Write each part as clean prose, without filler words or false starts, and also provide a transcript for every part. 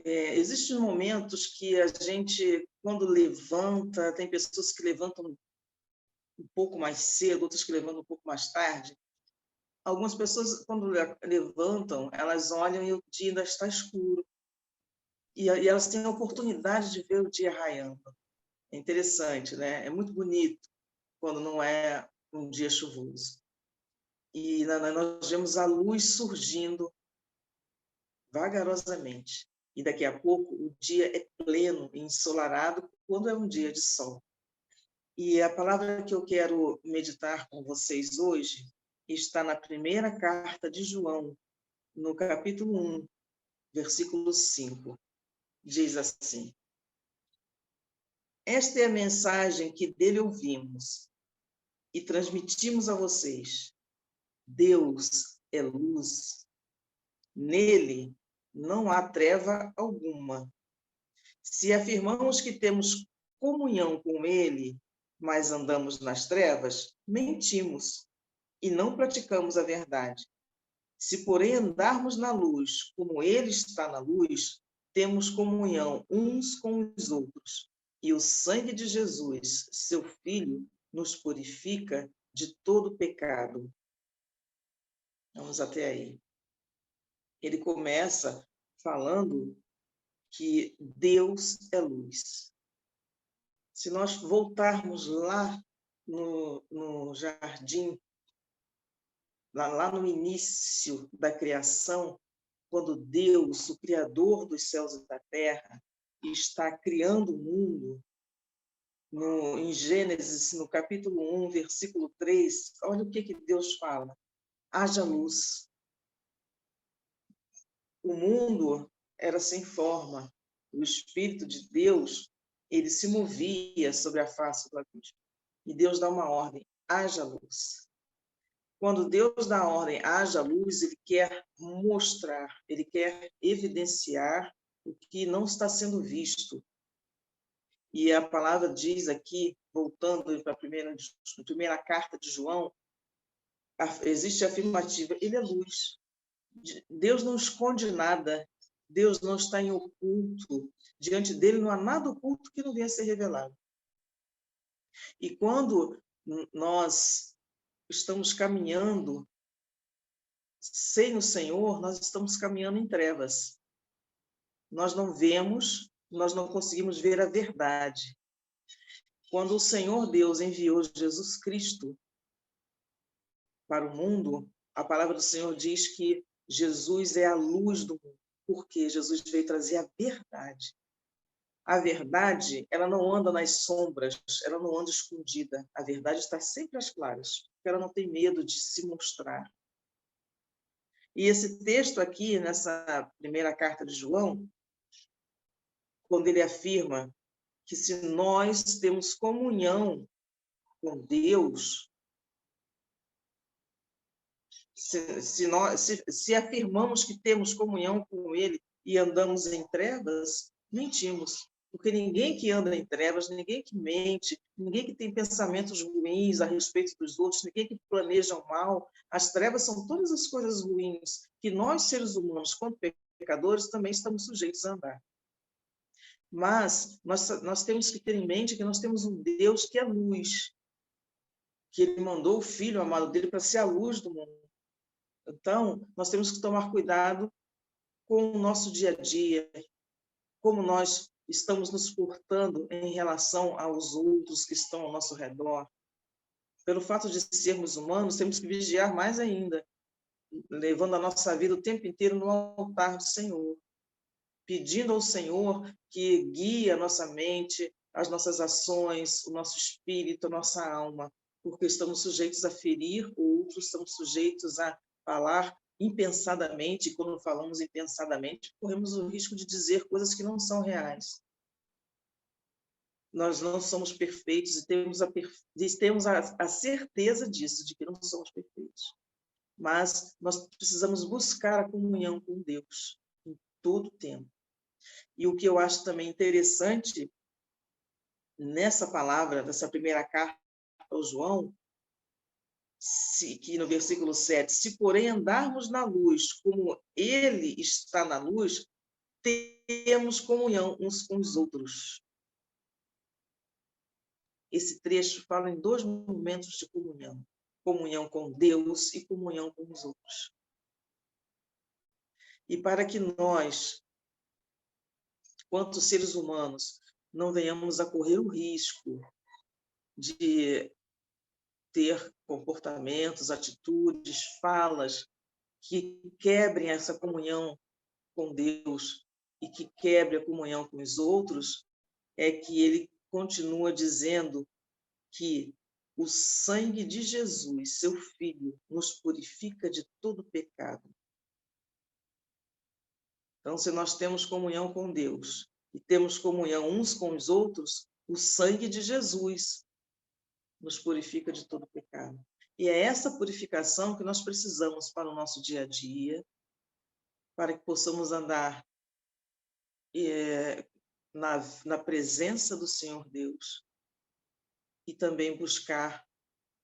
Existem momentos que a gente, quando levanta, tem pessoas que levantam um pouco mais cedo, outras que levantam um pouco mais tarde. Algumas pessoas, quando levantam, elas olham e o dia ainda está escuro. E elas têm a oportunidade de ver o dia raiando. É interessante, né? É muito bonito quando não é um dia chuvoso. E nós vemos a luz surgindo vagarosamente. E daqui a pouco o dia é pleno e ensolarado quando é um dia de sol. E a palavra que eu quero meditar com vocês hoje está na primeira carta de João, no capítulo 1, versículo 5. Diz assim: Esta é a mensagem que dele ouvimos e transmitimos a vocês. Deus é luz. Nele não há treva alguma. Se afirmamos que temos comunhão com ele, mas andamos nas trevas, mentimos e não praticamos a verdade. Se, porém, andarmos na luz, como ele está na luz, temos comunhão uns com os outros. E o sangue de Jesus, seu Filho, nos purifica de todo pecado. Vamos até aí. Ele começa falando que Deus é luz. Se nós voltarmos lá no jardim, lá no início da criação, quando Deus, o Criador dos céus e da terra, está criando o mundo, em Gênesis, no capítulo 1, versículo 3, olha o que Deus fala: haja luz. O mundo era sem forma. O Espírito de Deus, ele se movia sobre a face do abismo. E Deus dá uma ordem: haja luz. Quando Deus dá a ordem, haja luz, ele quer mostrar, ele quer evidenciar o que não está sendo visto. E a palavra diz aqui, voltando para a primeira carta de João, existe a afirmativa: ele é luz. Deus não esconde nada, Deus não está em oculto. Diante dele não há nada oculto que não venha a ser revelado. E quando nós estamos caminhando sem o Senhor, nós estamos caminhando em trevas. Nós não vemos, nós não conseguimos ver a verdade. Quando o Senhor Deus enviou Jesus Cristo para o mundo, a palavra do Senhor diz que Jesus é a luz do mundo, porque Jesus veio trazer a verdade. A verdade, ela não anda nas sombras, ela não anda escondida. A verdade está sempre às claras, porque ela não tem medo de se mostrar. E esse texto aqui, nessa primeira carta de João, quando ele afirma que se nós temos comunhão com Deus, se afirmamos que temos comunhão com Ele e andamos em trevas, mentimos. Porque ninguém que anda em trevas, ninguém que mente, ninguém que tem pensamentos ruins a respeito dos outros, ninguém que planeja o mal, as trevas são todas as coisas ruins que nós, seres humanos, quanto pecadores, também estamos sujeitos a andar. Mas nós temos que ter em mente que nós temos um Deus que é luz, que Ele mandou o Filho amado dele para ser a luz do mundo. Então, nós temos que tomar cuidado com o nosso dia a dia, como nós estamos nos portando em relação aos outros que estão ao nosso redor. Pelo fato de sermos humanos, temos que vigiar mais ainda, levando a nossa vida o tempo inteiro no altar do Senhor, pedindo ao Senhor que guie a nossa mente, as nossas ações, o nosso espírito, a nossa alma, porque estamos sujeitos a ferir outros, estamos sujeitos a falar impensadamente, e quando falamos impensadamente, corremos o risco de dizer coisas que não são reais. Nós não somos perfeitos e temos a certeza disso, de que não somos perfeitos. Mas nós precisamos buscar a comunhão com Deus em todo o tempo. E o que eu acho também interessante nessa palavra, dessa primeira carta ao João, que no versículo 7, se porém andarmos na luz, como ele está na luz, temos comunhão uns com os outros. Esse trecho fala em 2 momentos de comunhão. Comunhão com Deus e comunhão com os outros. E para que nós, quanto seres humanos, não venhamos a correr o risco de ter comportamentos, atitudes, falas que quebrem essa comunhão com Deus e que quebre a comunhão com os outros, é que ele continua dizendo que o sangue de Jesus, seu Filho, nos purifica de todo pecado. Então, se nós temos comunhão com Deus e temos comunhão uns com os outros, o sangue de Jesus nos purifica de todo pecado. E é essa purificação que nós precisamos para o nosso dia a dia, para que possamos andar na presença do Senhor Deus e também buscar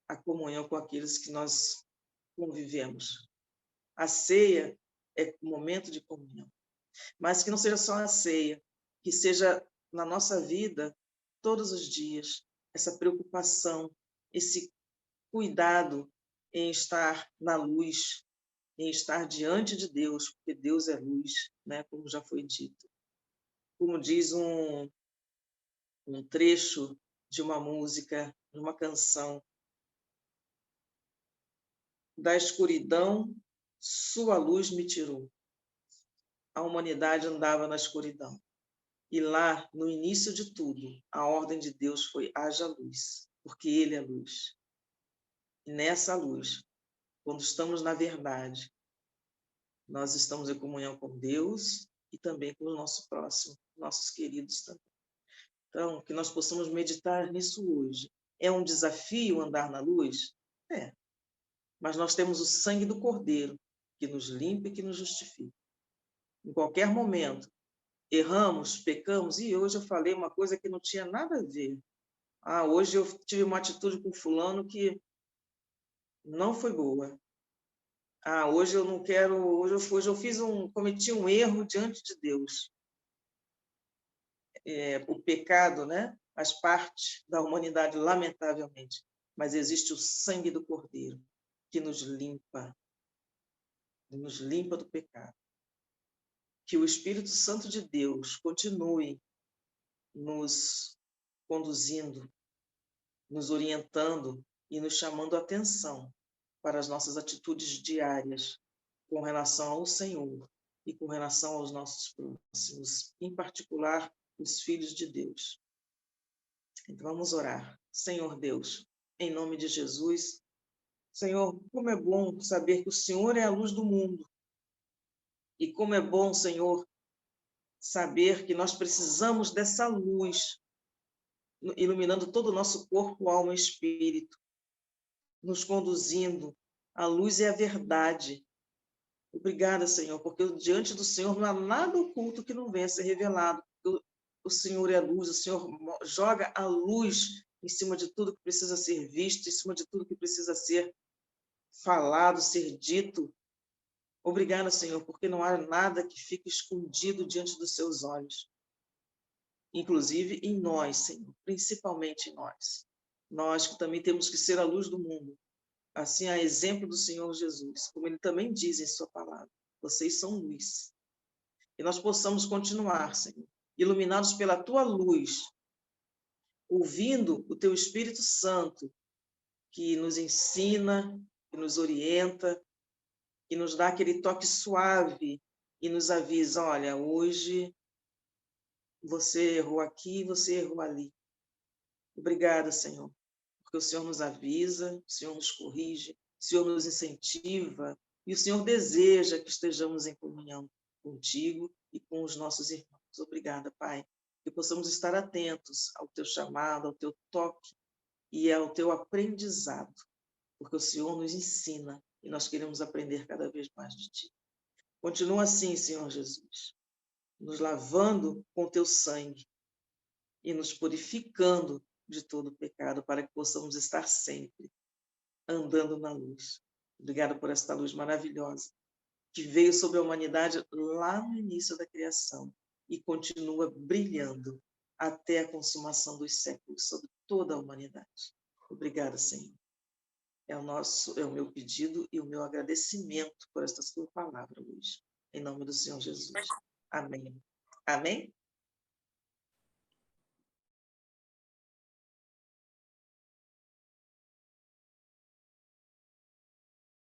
a comunhão com aqueles que nós convivemos. A ceia é um momento de comunhão, mas que não seja só a ceia, que seja na nossa vida, todos os dias, essa preocupação, esse cuidado em estar na luz, em estar diante de Deus, porque Deus é luz, né? Como já foi dito. Como diz um trecho de uma música, de uma canção: da escuridão, sua luz me tirou. A humanidade andava na escuridão. E lá, no início de tudo, a ordem de Deus foi: haja luz, porque Ele é luz. E nessa luz, quando estamos na verdade, nós estamos em comunhão com Deus e também com o nosso próximo, nossos queridos também. Então, que nós possamos meditar nisso hoje. É um desafio andar na luz? É. Mas nós temos o sangue do Cordeiro, que nos limpa e que nos justifica. Em qualquer momento, erramos, pecamos, e hoje eu falei uma coisa que não tinha nada a ver. Hoje eu tive uma atitude com fulano que não foi boa. Hoje eu não quero, hoje eu cometi um erro diante de Deus. O pecado, né, faz parte da humanidade, lamentavelmente, mas existe o sangue do Cordeiro que nos limpa do pecado. Que o Espírito Santo de Deus continue nos conduzindo, nos orientando e nos chamando a atenção para as nossas atitudes diárias com relação ao Senhor e com relação aos nossos próximos, em particular, os filhos de Deus. Então, vamos orar. Senhor Deus, em nome de Jesus, Senhor, como é bom saber que o Senhor é a luz do mundo. E como é bom, Senhor, saber que nós precisamos dessa luz, iluminando todo o nosso corpo, alma e espírito, nos conduzindo. A luz é a verdade. Obrigada, Senhor, porque diante do Senhor não há nada oculto que não venha a ser revelado. O Senhor é a luz, o Senhor joga a luz em cima de tudo que precisa ser visto, em cima de tudo que precisa ser falado, ser dito. Obrigada, Senhor, porque não há nada que fique escondido diante dos seus olhos. Inclusive em nós, Senhor, principalmente em nós. Nós que também temos que ser a luz do mundo. Assim, a exemplo do Senhor Jesus, como ele também diz em sua palavra, vocês são luz. Que nós possamos continuar, Senhor, iluminados pela tua luz, ouvindo o teu Espírito Santo, que nos ensina, que nos orienta, que nos dá aquele toque suave e nos avisa: olha, hoje você errou aqui, você errou ali. Obrigada, Senhor, porque o Senhor nos avisa, o Senhor nos corrige, o Senhor nos incentiva e o Senhor deseja que estejamos em comunhão contigo e com os nossos irmãos. Obrigada, Pai, que possamos estar atentos ao teu chamado, ao teu toque e ao teu aprendizado, porque o Senhor nos ensina e nós queremos aprender cada vez mais de ti. Continua assim, Senhor Jesus, nos lavando com teu sangue e nos purificando de todo pecado, para que possamos estar sempre andando na luz. Obrigada por esta luz maravilhosa que veio sobre a humanidade lá no início da criação e continua brilhando até a consumação dos séculos sobre toda a humanidade. Obrigada, Senhor. É o meu pedido e o meu agradecimento por esta sua palavra hoje. Em nome do Senhor Jesus. Amém. Amém?